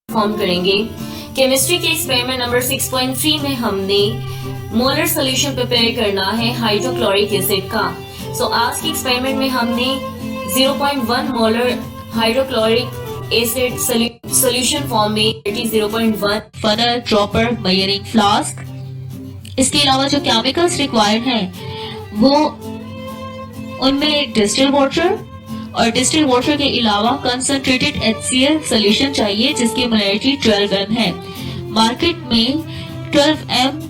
Form करेंगे। Chemistry के experiment number 6.3 में हमने मोलर सोल्यूशन प्रिपेयर करना है हाइड्रोक्लोरिक एसिड का। आज के एक्सपेरिमेंट में हमने 0.1 molar hydrochloric acid solution form में 0.1 फनल, ड्रॉपर, मेजरिंग फ्लास्क। इसके अलावा जो केमिकल्स रिक्वायर्ड हैं वो उनमें डिस्टिल वाटर और डिस्टिल वाटर के अलावा कंसंट्रेटेड HCl सोल्यूशन चाहिए जिसकी मोलैरिटी 12 m है। मार्केट में 12 m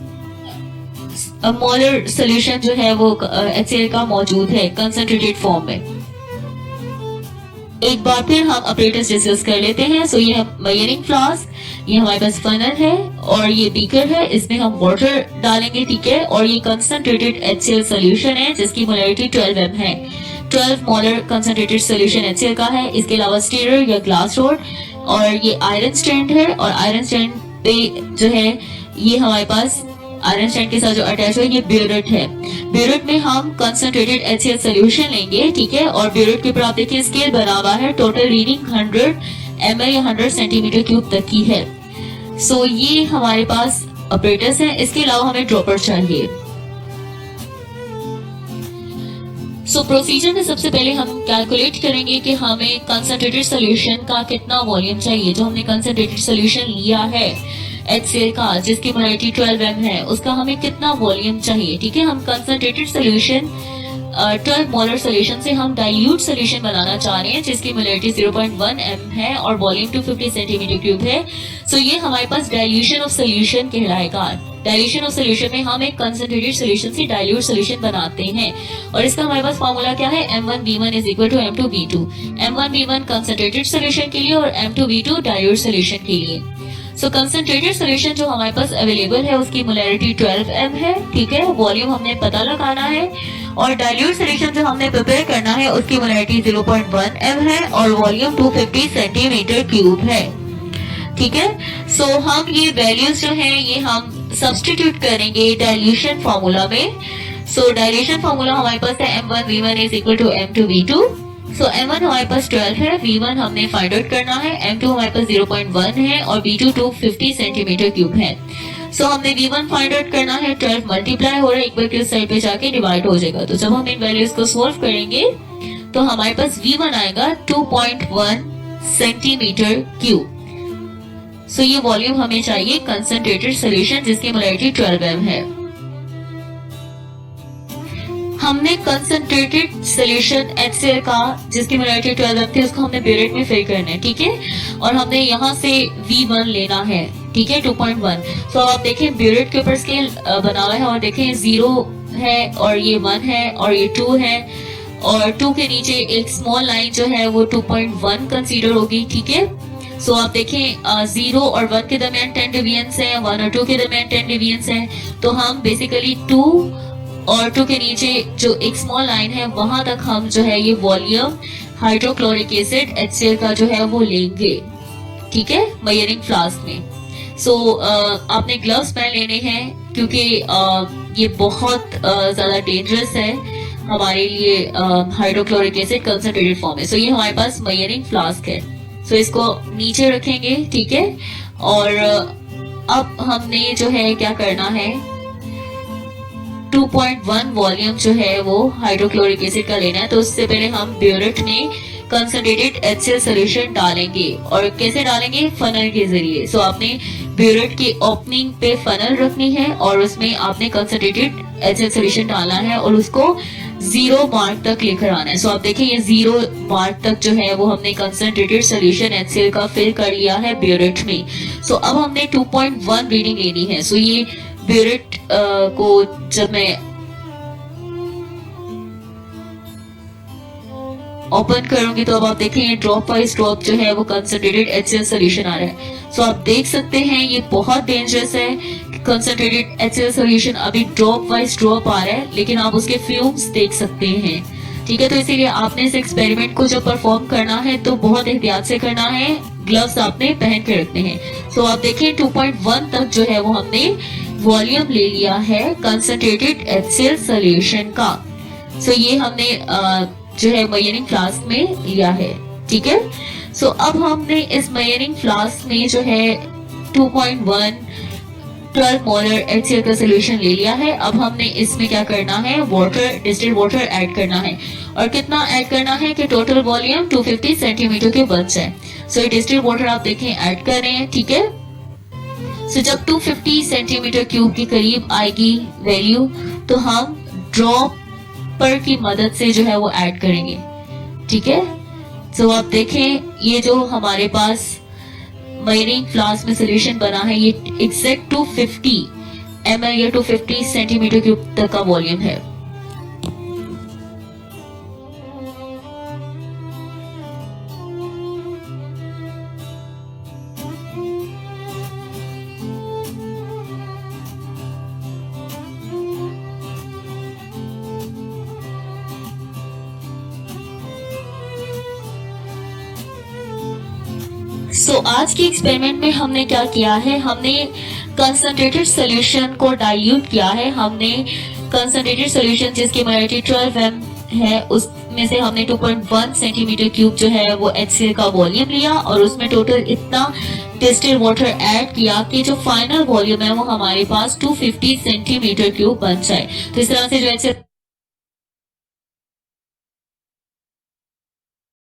मोलर सोल्यूशन जो है वो HCl का मौजूद है कंसंट्रेटेड फॉर्म में। एक बार फिर हम ऑपरेटर्स डिस्कस कर लेते हैं। ये मेजरिंग फ्लास्क, ये हमारे पास फनल है और ये बीकर है, इसमें हम वाटर डालेंगे, ठीक है। और ये कंसंट्रेटेड HCl सोल्यूशन है जिसकी मोलैरिटी 12 m है। 12 मोलर कंसंट्रेटेड सोल्यूशन HCl का है। इसके अलावा स्टीरर या ग्लास रोड और ये आयरन स्टैंड है और आयरन स्टैंड पे जो है ये हमारे पास आयरन स्टैंड के साथ जो अटैच है ये ब्यूरेट है। ब्यूरेट में हम कंसंट्रेटेड HCl सोल्यूशन लेंगे, ठीक है। और ब्यूरेट के ऊपर आप देखिए स्केल बना हुआ है, टोटल रीडिंग 100 ml या 100 सेंटीमीटर क्यूब तक की है। ये हमारे पास ऑपरेटर्स हैं। इसके अलावा हमें ड्रॉपर चाहिए। प्रोसीजर में सबसे पहले हम कैलकुलेट करेंगे कि हमें कंसंट्रेटेड सोल्यूशन का कितना वॉल्यूम चाहिए। जो हमने कंसंट्रेटेड सोल्यूशन लिया है HCl का जिसकी मोलैरिटी 12 m है उसका हमें कितना वॉल्यूम चाहिए, ठीक है। हम कंसंट्रेटेड सोल्यूशन 12 मोलर सोल्यूशन से हम डाइल्यूट सोल्यूशन बनाना चाह रहे हैं जिसकी मोलैरिटी 0.1 m है और वॉल्यूम 250 सेंटीमीटर क्यूब है। ये हमारे पास डाइल्यूशन ऑफ सोल्यूशन कहलाएगा। डाइल्यूशन ऑफ सोल्यूशन में हम एक कंसंट्रेटेड सोल्यूशन से डाइल्यूट सोल्यूशन बनाते हैं और इसका हमारे पास फॉर्मूला क्या है, M1V1 is equal to M2V2। M1V1 concentrated solution के लिए और M2V2 डाइल्यूट सोल्यूशन के लिए। कंसंट्रेटेड सोल्यूशन जो हमारे पास अवेलेबल है उसकी मोलैरिटी 12 m है, ठीक है। वॉल्यूम हमने पता लगाना है और डाइल्यूट सोल्यूशन जो हमने प्रिपेयर करना है उसकी मोलैरिटी 0.1 m है और वॉल्यूम 250 सेंटीमीटर क्यूब है, ठीक है। हम ये वैल्यूज जो है ये हम सब्स्टिट्यूट करेंगे डाइल्यूशन फार्मूला में। डाइल्यूशन फार्मूला हमारे पास है M1V1 is equal to M2V2। M1 हमारे पास 12 है, V1 हमने फाइंड आउट करना है, M2 हमारे पास 0.1 है और V2 250 सेंटीमीटर क्यूब है। हमने V1 फाइंड आउट करना है, 12 मल्टीप्लाई हो रहा है, एक बार के उस साइड पे जाके डिवाइड हो जाएगा। जब हम इन वैल्यूज को सोल्व करेंगे तो हमारे पास V1 आएगा 2.1 सेंटीमीटर क्यूब। ये वॉल्यूम हमें चाहिए कंसंट्रेटेड सोल्यूशन जिसकी मोलैरिटी 12 m है। हमने कंसंट्रेटेड सोल्यूशन HCl का जिसकी मोलैरिटी 12 m थी उसको हमने ब्यूरेट में फिल करना है, ठीक है। और हमने यहाँ से V1 लेना है, ठीक है, 2.1। आप देखें ब्यूरेट के ऊपर स्केल बना हुआ है और देखें 0 है और ये 1 है और ये 2 है और 2 के नीचे एक स्मॉल लाइन जो है वो 2.1 कंसीडर होगी, ठीक है। आप देखें 0 और 1 के दरमियान 10 डिविएंस है, 1 और 2 के दरमियान 10 डिविएंस है। हम बेसिकली 2 और 2 के नीचे जो एक स्मॉल लाइन है वहां तक हम जो है ये वॉल्यूम हाइड्रोक्लोरिक एसिड HCl का जो है वो लेंगे, ठीक है, मेजरिंग फ्लास्क में। आपने ग्लव्स पहन लेने हैं क्योंकि ये बहुत ज्यादा डेंजरस है हमारे लिए हाइड्रोक्लोरिक एसिड कंसंट्रेटेड फॉर्म में। ये हमारे पास मेजरिंग फ्लास्क है। इसको नीचे रखेंगे, ठीक है। और अब हमने जो है क्या करना है, 2.1 वॉल्यूम जो है वो हाइड्रोक्लोरिक एसिड का लेना है। उससे पहले हम ब्यूरेट में कंसंट्रेटेड HCl सोल्यूशन डालेंगे और कैसे डालेंगे, फनल के जरिए। आपने ब्यूरेट की ओपनिंग पे फनल रखनी है और उसमें आपने कंसंट्रेटेड HCl सोल्यूशन डालना है और उसको 0 मार्क तक लेकर आना है। आप देखिए ये 0 मार्क तक जो है वो हमने कंसंट्रेटेड सोल्यूशन HCl का फिल कर लिया है ब्यूरेट में। अब हमने 2.1 रीडिंग लेनी है। ये ब्यूरेट को जब मैं ओपन करूंगी तो अब आप देखें ड्रॉप वाइज ड्रॉप जो है वो कंसंट्रेटेड HCl सोल्यूशन आ रहा है। आप देख सकते हैं ये बहुत डेंजरस है। कंसंट्रेटेड HCl सोल्यूशन अभी ड्रॉप वाइज ड्रॉप आ रहा है लेकिन आप उसके फ्यूम्स देख सकते हैं, ठीक है। इसीलिए आपने इस एक्सपेरिमेंट को जब परफॉर्म करना है तो बहुत एहतियात से करना है, ग्लव्स आपने पहन के रखने हैं। आप देखें 2.1 तक जो है वो हमने वॉल्यूम ले लिया है कंसंट्रेटेड HCl सोल्यूशन का। ये हमने जो है मेजरिंग फ्लास्क में लिया है, ठीक है। सो अब हमने इस मेजरिंग फ्लास्क में जो है 2.1 12 मोलर HCl का सोल्यूशन ले लिया है। अब हमने इसमें क्या करना है, वाटर, डिस्टिल्ड वाटर ऐड करना है। और कितना ऐड करना है कि टोटल वॉल्यूम 250 सेंटीमीटर के बन जाए। सो डिस्टिल्ड वाटर आप देखें ऐड कर रहे हैं, ठीक है। सो जब 250 सेंटीमीटर क्यूब के करीब आएगी वैल्यू, तो हम ड्रॉपर की मदद से जो है वो ऐड करेंगे, ठीक है। सो आप देखें ये जो हमारे पास मेजरिंग फ्लास्क में सोल्यूशन बना है, ये एग्जैक्ट 250 ml या 250 सेंटीमीटर क्यूब तक का वॉल्यूम है। आज के एक्सपेरिमेंट में हमने क्या किया है, हमने कंसंट्रेटेड सॉल्यूशन को डाइल्यूट किया है। हमने कंसंट्रेटेड सॉल्यूशन जिसकी मोलैरिटी 12 m है, उसमें से हमने 2.1 सेंटीमीटर क्यूब जो है वो HCl का वॉल्यूम लिया और उसमें टोटल इतना डिस्टिल्ड वाटर ऐड किया कि जो फाइनल वॉल्यूम है वो हमारे पास 250 सेंटीमीटर क्यूब बन जाए। तो इस तरह से जो HCl